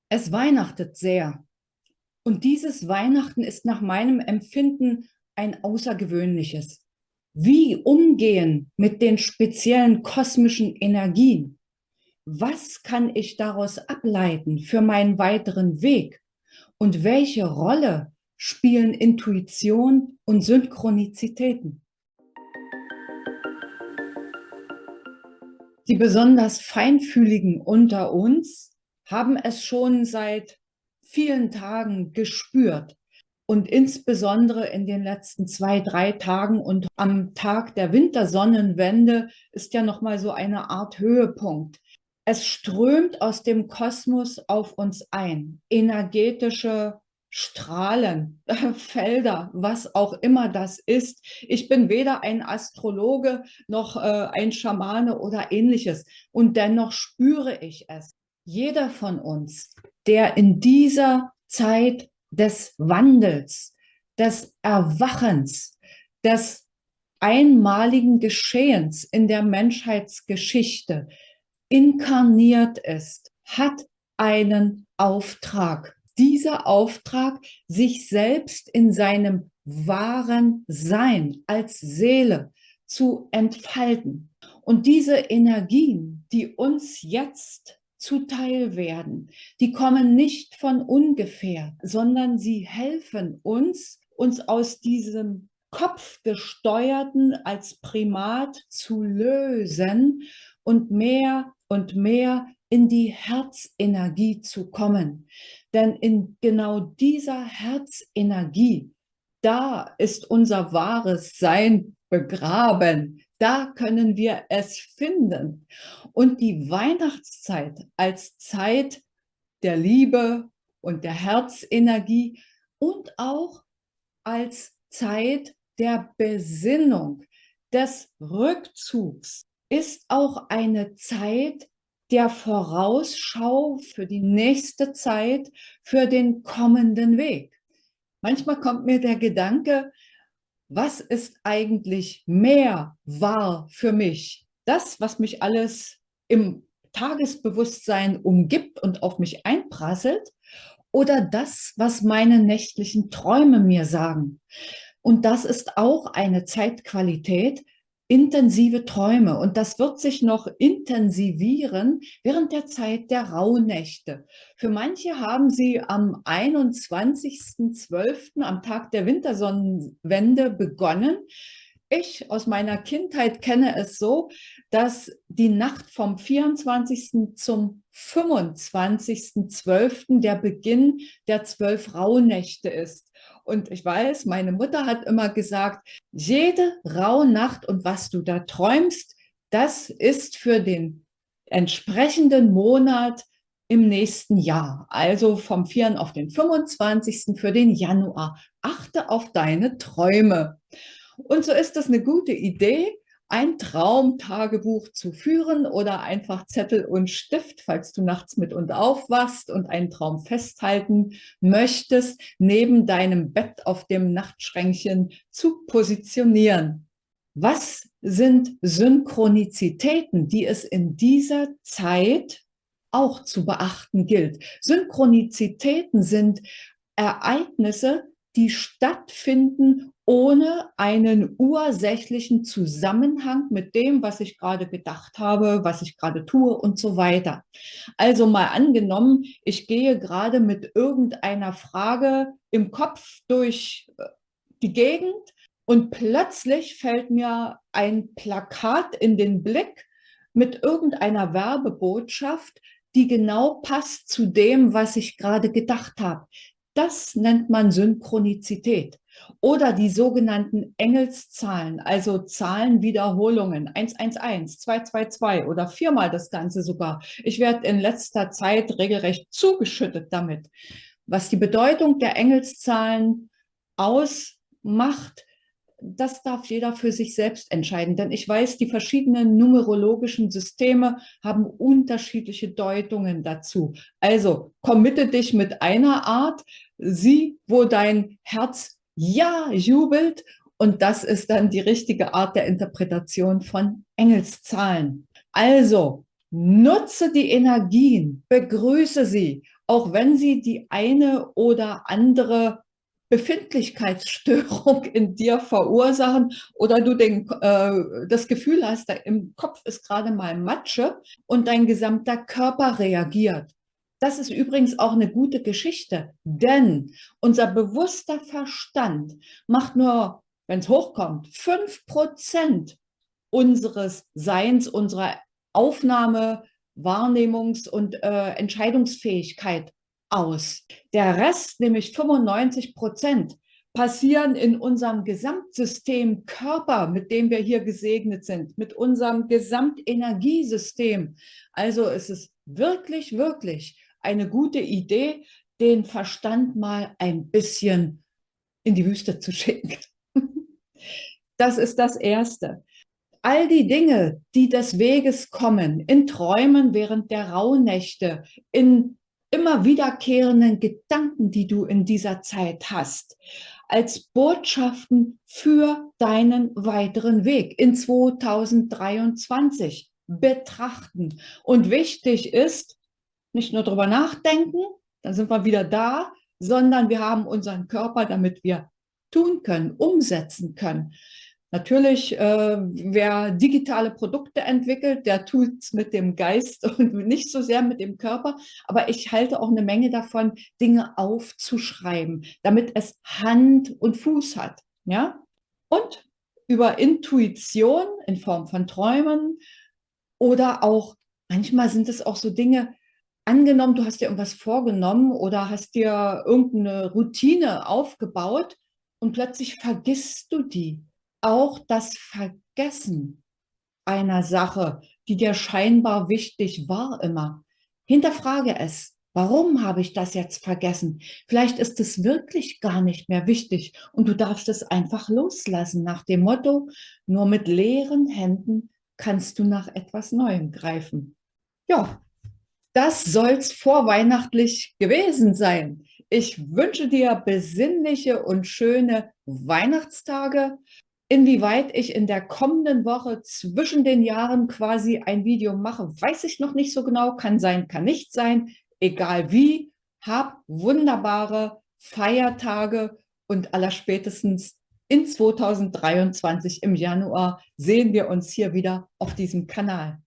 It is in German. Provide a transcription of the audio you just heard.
Es weihnachtet sehr. Und dieses Weihnachten ist nach meinem Empfinden ein außergewöhnliches. Wie umgehen mit den speziellen kosmischen Energien? Was kann ich daraus ableiten für meinen weiteren Weg? Und welche Rolle spielen Intuition und Synchronizitäten? Die besonders Feinfühligen unter uns haben es schon seit vielen Tagen gespürt. Und insbesondere in den letzten 2, 3 Tagen und am Tag der Wintersonnenwende ist ja nochmal so eine Art Höhepunkt. Es strömt aus dem Kosmos auf uns ein, energetische Strahlen, Felder, was auch immer das ist. Ich bin weder ein Astrologe noch ein Schamane oder ähnliches. Und dennoch spüre ich es. Jeder von uns, der in dieser Zeit des Wandels, des Erwachens, des einmaligen Geschehens in der Menschheitsgeschichte inkarniert ist, hat einen Auftrag. Dieser Auftrag, sich selbst in seinem wahren Sein als Seele zu entfalten. Und diese Energien, die uns jetzt zuteil werden, die kommen nicht von ungefähr, sondern sie helfen uns, uns aus diesem kopfgesteuerten als Primat zu lösen und mehr in die Herzenergie zu kommen. Denn in genau dieser Herzenergie, da ist unser wahres Sein begraben. Da können wir es finden. Und die Weihnachtszeit als Zeit der Liebe und der Herzenergie und auch als Zeit der Besinnung, des Rückzugs, ist auch eine Zeit der Vorausschau für die nächste Zeit, für den kommenden Weg. Manchmal kommt mir der Gedanke, was ist eigentlich mehr wahr für mich? Das, was mich alles im Tagesbewusstsein umgibt und auf mich einprasselt, oder das, was meine nächtlichen Träume mir sagen? Und das ist auch eine Zeitqualität, intensive Träume. Und das wird sich noch intensivieren während der Zeit der Rauhnächte. Für manche haben sie am 21.12., am Tag der Wintersonnenwende, begonnen. Ich aus meiner Kindheit kenne es so, dass die Nacht vom 24. zum 25.12. der Beginn der 12 Rauhnächte ist. Und ich weiß, meine Mutter hat immer gesagt, jede Rauhnacht und was du da träumst, das ist für den entsprechenden Monat im nächsten Jahr. Also vom 4. auf den 25. für den Januar. Achte auf deine Träume. Und so ist das eine gute Idee, ein Traumtagebuch zu führen oder einfach Zettel und Stift, falls du nachts mit und aufwachst und einen Traum festhalten möchtest, neben deinem Bett auf dem Nachtschränkchen zu positionieren. Was sind Synchronizitäten, die es in dieser Zeit auch zu beachten gilt? Synchronizitäten sind Ereignisse, die stattfinden ohne einen ursächlichen Zusammenhang mit dem, was ich gerade gedacht habe, was ich gerade tue und so weiter. Also mal angenommen, ich gehe gerade mit irgendeiner Frage im Kopf durch die Gegend und plötzlich fällt mir ein Plakat in den Blick mit irgendeiner Werbebotschaft, die genau passt zu dem, was ich gerade gedacht habe. Das nennt man Synchronizität. Oder die sogenannten Engelszahlen, also Zahlenwiederholungen, 111, 222 oder viermal das Ganze sogar. Ich werde in letzter Zeit regelrecht zugeschüttet damit. Was die Bedeutung der Engelszahlen ausmacht, das darf jeder für sich selbst entscheiden. Denn ich weiß, die verschiedenen numerologischen Systeme haben unterschiedliche Deutungen dazu. Also committe dich mit einer Art, sieh, wo dein Herz ja jubelt. Und das ist dann die richtige Art der Interpretation von Engelszahlen. Also, Nutze die Energien, begrüße sie, auch wenn sie die eine oder andere Befindlichkeitsstörung in dir verursachen oder du das Gefühl hast, da im Kopf ist gerade mal Matsche und dein gesamter Körper reagiert. Das ist übrigens auch eine gute Geschichte, denn unser bewusster Verstand macht nur, wenn es hochkommt, 5% unseres Seins, unserer Aufnahme, Wahrnehmungs- und Entscheidungsfähigkeit aus. Der Rest, nämlich 95%, passieren in unserem Gesamtsystem Körper, mit dem wir hier gesegnet sind, mit unserem Gesamtenergiesystem. Also es ist wirklich, wirklich eine gute Idee, den Verstand mal ein bisschen in die Wüste zu schicken. Das ist das Erste. All die Dinge, die des Weges kommen, in Träumen während der Rauhnächte, in immer wiederkehrenden Gedanken, die du in dieser Zeit hast, als Botschaften für deinen weiteren Weg in 2023 betrachten. Und wichtig ist, nicht nur darüber nachdenken, dann sind wir wieder da, sondern wir haben unseren Körper, damit wir tun können, umsetzen können. Natürlich, wer digitale Produkte entwickelt, der tut es mit dem Geist und nicht so sehr mit dem Körper. Aber ich halte auch eine Menge davon, Dinge aufzuschreiben, damit es Hand und Fuß hat. Ja? Und über Intuition in Form von Träumen oder auch, manchmal sind es auch so Dinge, angenommen, du hast dir irgendwas vorgenommen oder hast dir irgendeine Routine aufgebaut und plötzlich vergisst du die. Auch das Vergessen einer Sache, die dir scheinbar wichtig war immer. Hinterfrage es. Warum habe ich das jetzt vergessen? Vielleicht ist es wirklich gar nicht mehr wichtig und du darfst es einfach loslassen nach dem Motto, nur mit leeren Händen kannst du nach etwas Neuem greifen. Ja, das soll's vorweihnachtlich gewesen sein. Ich wünsche dir besinnliche und schöne Weihnachtstage. Inwieweit ich in der kommenden Woche zwischen den Jahren quasi ein Video mache, weiß ich noch nicht so genau. Kann sein, kann nicht sein. Egal wie. Hab wunderbare Feiertage und allerspätestens in 2023 im Januar sehen wir uns hier wieder auf diesem Kanal.